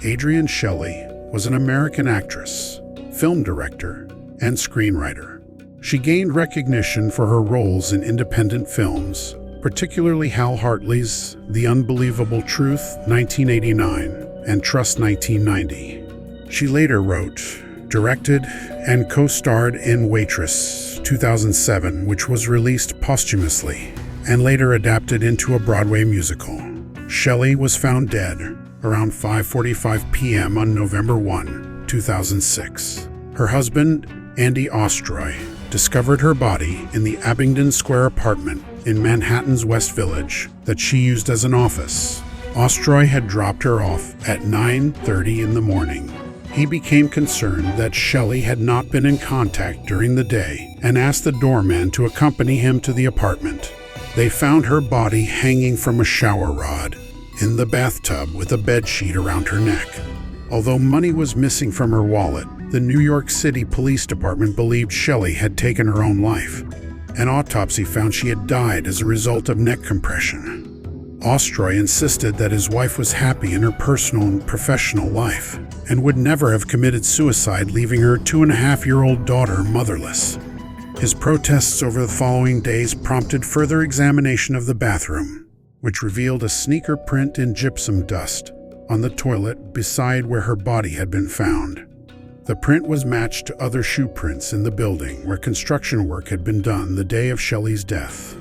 Adrienne Shelly was an American actress, film director, and screenwriter. She gained recognition for her roles in independent films, particularly Hal Hartley's The Unbelievable Truth, 1989, and Trust, 1990. She later wrote, directed, and co-starred in Waitress, 2007, which was released posthumously and later adapted into a Broadway musical. Shelly was found dead around 5:45 p.m. on November 1, 2006. Her husband, Andy Ostroy, discovered her body in the Abingdon Square apartment in Manhattan's West Village that she used as an office. Ostroy had dropped her off at 9:30 in the morning. He became concerned that Shelly had not been in contact during the day and asked the doorman to accompany him to the apartment. They found her body hanging from a shower rod in the bathtub with a bedsheet around her neck. Although money was missing from her wallet, the New York City Police Department believed Shelly had taken her own life. An autopsy found she had died as a result of neck compression. Ostroy insisted that his wife was happy in her personal and professional life and would never have committed suicide, leaving her 2.5-year-old daughter motherless. His protests over the following days prompted further examination of the bathroom, which revealed a sneaker print in gypsum dust on the toilet beside where her body had been found. The print was matched to other shoe prints in the building where construction work had been done the day of Shelly's death.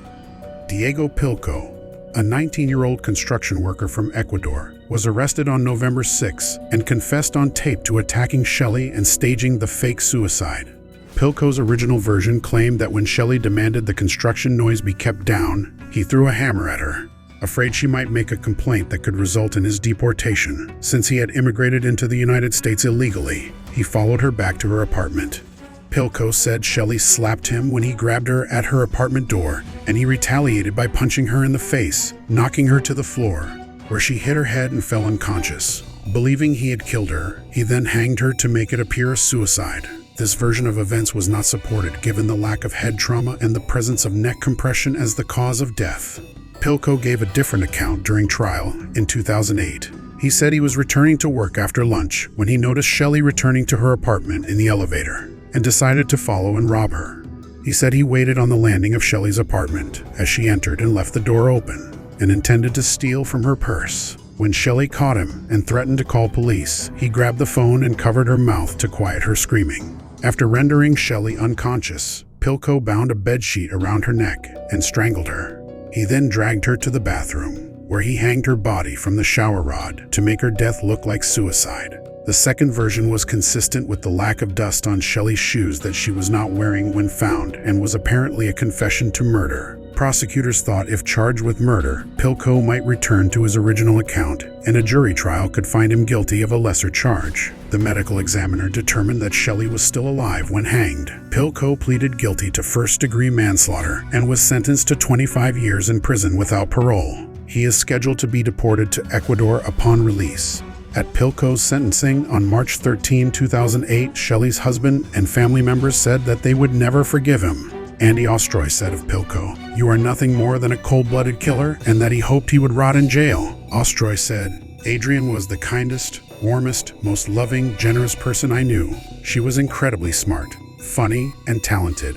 Diego Pilco, a 19-year-old construction worker from Ecuador, was arrested on November 6 and confessed on tape to attacking Shelly and staging the fake suicide. Pilco's original version claimed that when Shelly demanded the construction noise be kept down, he threw a hammer at her, afraid she might make a complaint that could result in his deportation. Since he had immigrated into the United States illegally, he followed her back to her apartment. Pilco said Shelly slapped him when he grabbed her at her apartment door, and he retaliated by punching her in the face, knocking her to the floor, where she hit her head and fell unconscious. Believing he had killed her, he then hanged her to make it appear a suicide. This version of events was not supported given the lack of head trauma and the presence of neck compression as the cause of death. Pilco gave a different account during trial in 2008. He said he was returning to work after lunch when he noticed Shelly returning to her apartment in the elevator and decided to follow and rob her. He said he waited on the landing of Shelly's apartment as she entered and left the door open and intended to steal from her purse. When Shelly caught him and threatened to call police, he grabbed the phone and covered her mouth to quiet her screaming. After rendering Shelly unconscious, Pilco bound a bedsheet around her neck and strangled her. He then dragged her to the bathroom, where he hanged her body from the shower rod to make her death look like suicide. The second version was consistent with the lack of dust on Shelly's shoes that she was not wearing when found and was apparently a confession to murder. Prosecutors thought if charged with murder, Pilco might return to his original account and a jury trial could find him guilty of a lesser charge. The medical examiner determined that Shelly was still alive when hanged. Pilco pleaded guilty to first-degree manslaughter and was sentenced to 25 years in prison without parole. He is scheduled to be deported to Ecuador upon release. At Pilco's sentencing on March 13, 2008, Shelly's husband and family members said that they would never forgive him. Andy Ostroy said of Pilco, "You are nothing more than a cold-blooded killer," and that he hoped he would rot in jail. Ostroy said, "Adrienne was the kindest, warmest, most loving, generous person I knew. She was incredibly smart, funny, and talented.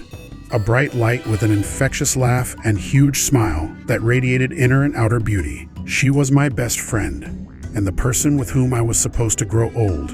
A bright light with an infectious laugh and huge smile that radiated inner and outer beauty. She was my best friend, and the person with whom I was supposed to grow old."